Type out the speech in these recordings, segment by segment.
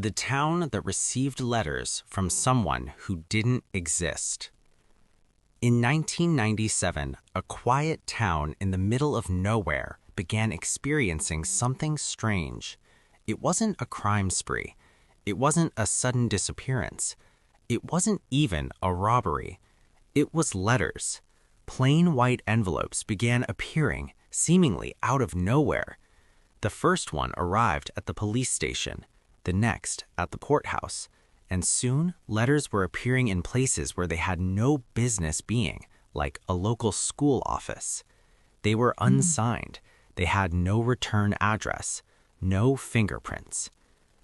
The town that received letters from someone who didn't exist. In 1997, a quiet town in the middle of nowhere began experiencing something strange. It wasn't a crime spree. It wasn't a sudden disappearance. It wasn't even a robbery. It was letters. Plain white envelopes began appearing, seemingly out of nowhere. The first one arrived at the police station, the next at the courthouse, and soon letters were appearing in places where they had no business being, like a local school office. They were unsigned. They had no return address, no fingerprints.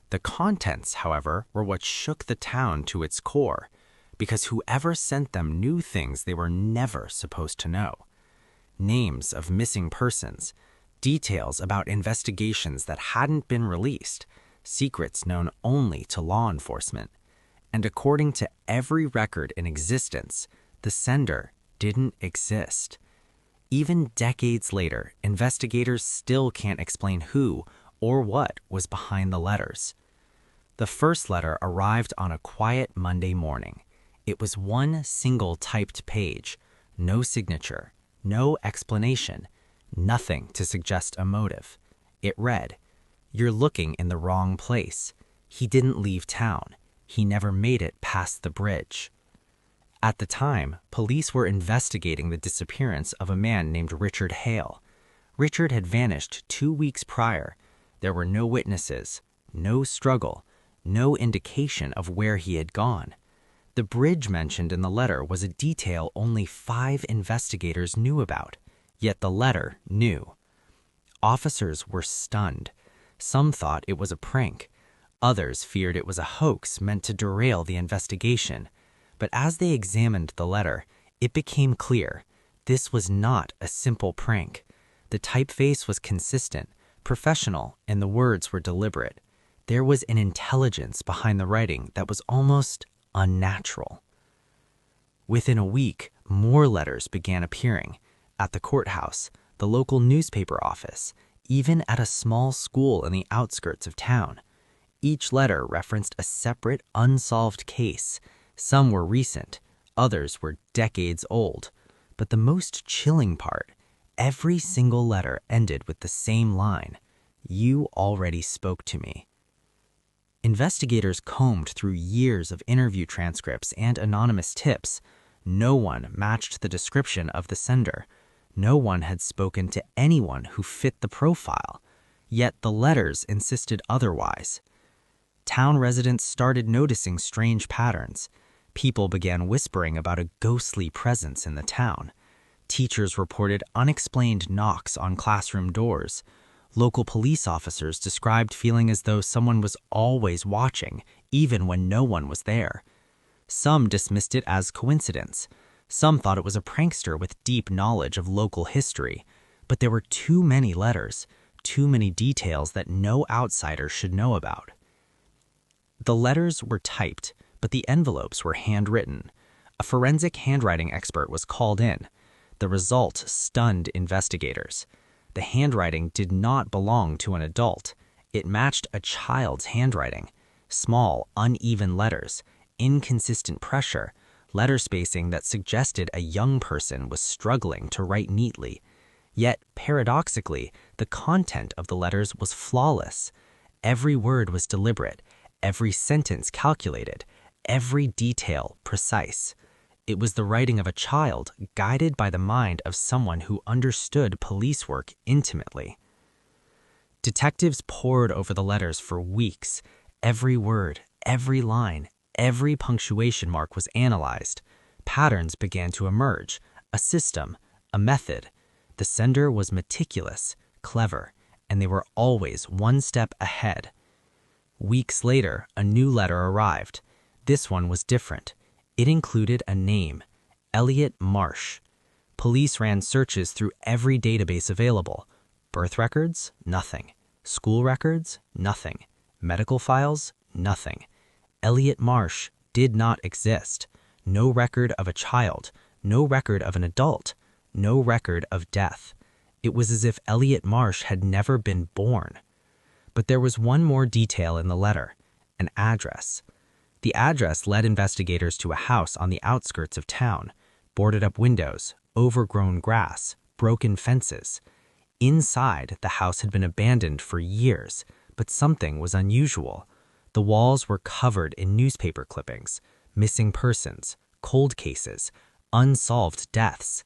The contents, however, were what shook the town to its core, because whoever sent them knew things they were never supposed to know. Names of missing persons, details about investigations that hadn't been released, secrets known only to law enforcement. And according to every record in existence, the sender didn't exist. Even decades later, investigators still can't explain who or what was behind the letters. The first letter arrived on a quiet Monday morning. It was one single typed page, no signature, no explanation, nothing to suggest a motive. It read, "You're looking in the wrong place. He didn't leave town. He never made it past the bridge." At the time, police were investigating the disappearance of a man named Richard Hale. Richard had vanished 2 weeks prior. There were no witnesses, no struggle, no indication of where he had gone. The bridge mentioned in the letter was a detail only 5 investigators knew about, yet the letter knew. Officers were stunned. Some thought it was a prank. Others feared it was a hoax meant to derail the investigation. But as they examined the letter, it became clear this was not a simple prank. The typeface was consistent, professional, and the words were deliberate. There was an intelligence behind the writing that was almost unnatural. Within a week, more letters began appearing at the courthouse, the local newspaper office, even at a small school in the outskirts of town. Each letter referenced a separate, unsolved case. Some were recent, others were decades old. But the most chilling part, every single letter ended with the same line, "You already spoke to me." Investigators combed through years of interview transcripts and anonymous tips. No one matched the description of the sender. No one had spoken to anyone who fit the profile. Yet the letters insisted otherwise. Town residents started noticing strange patterns. People began whispering about a ghostly presence in the town. Teachers reported unexplained knocks on classroom doors. Local police officers described feeling as though someone was always watching, even when no one was there. Some dismissed it as coincidence. Some thought it was a prankster with deep knowledge of local history. But there were too many letters, too many details that no outsider should know about. The letters were typed, but the envelopes were handwritten. A forensic handwriting expert was called in. The result stunned investigators. The handwriting did not belong to an adult. It matched a child's handwriting. Small, uneven letters, inconsistent pressure, letter spacing that suggested a young person was struggling to write neatly. Yet, paradoxically, the content of the letters was flawless. Every word was deliberate, every sentence calculated, every detail precise. It was the writing of a child guided by the mind of someone who understood police work intimately. Detectives pored over the letters for weeks. Every word, every line, every punctuation mark was analyzed. Patterns began to emerge, a system, a method. The sender was meticulous, clever, and they were always one step ahead. Weeks later, a new letter arrived. This one was different. It included a name, Elliot Marsh. Police ran searches through every database available. Birth records? Nothing. School records? Nothing. Medical files? Nothing. Elliot Marsh did not exist. No record of a child, no record of an adult, no record of death. It was as if Elliot Marsh had never been born. But there was one more detail in the letter. an address. The address led investigators to a house on the outskirts of town, boarded-up windows, overgrown grass, broken fences. Inside, the house had been abandoned for years, but something was unusual. The walls were covered in newspaper clippings, missing persons, cold cases, unsolved deaths.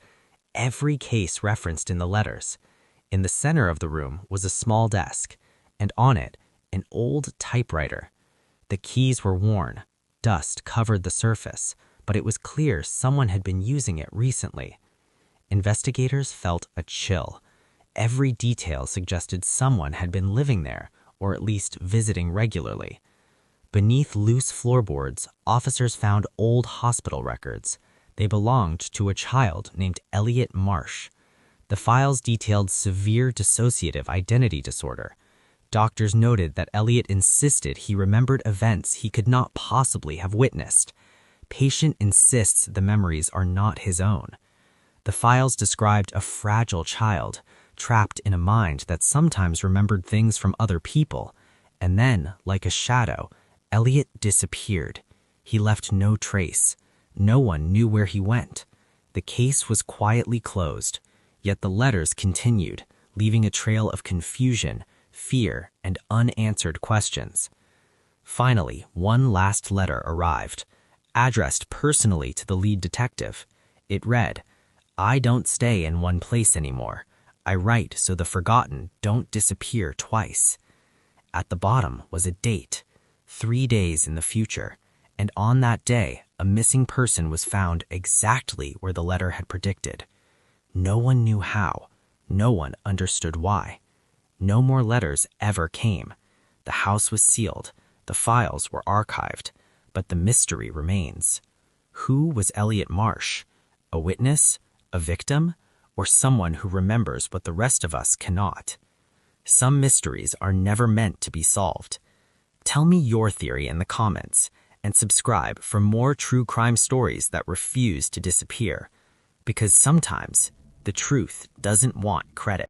Every case referenced in the letters. In the center of the room was a small desk, and on it, an old typewriter. The keys were worn, dust covered the surface, but it was clear someone had been using it recently. Investigators felt a chill. Every detail suggested someone had been living there, or at least visiting regularly. Beneath loose floorboards, officers found old hospital records. They belonged to a child named Elliot Marsh. The files detailed severe dissociative identity disorder. Doctors noted that Elliot insisted he remembered events he could not possibly have witnessed. Patient insists the memories are not his own. The files described a fragile child, trapped in a mind that sometimes remembered things from other people. And then, like a shadow, Elliot disappeared. He left no trace. No one knew where he went. The case was quietly closed, yet the letters continued, leaving a trail of confusion, fear, and unanswered questions. Finally, one last letter arrived, addressed personally to the lead detective. It read, "I don't stay in one place anymore. I write so the forgotten don't disappear twice." At the bottom was a date, 3 days in the future, and on that day, a missing person was found exactly where the letter had predicted. No one knew how. No one understood why. No more letters ever came. The house was sealed. The files were archived. But the mystery remains. Who was Elliot Marsh? A witness? A victim? Or someone who remembers what the rest of us cannot? Some mysteries are never meant to be solved. Tell me your theory in the comments, and subscribe for more true crime stories that refuse to disappear. Because sometimes the truth doesn't want credit.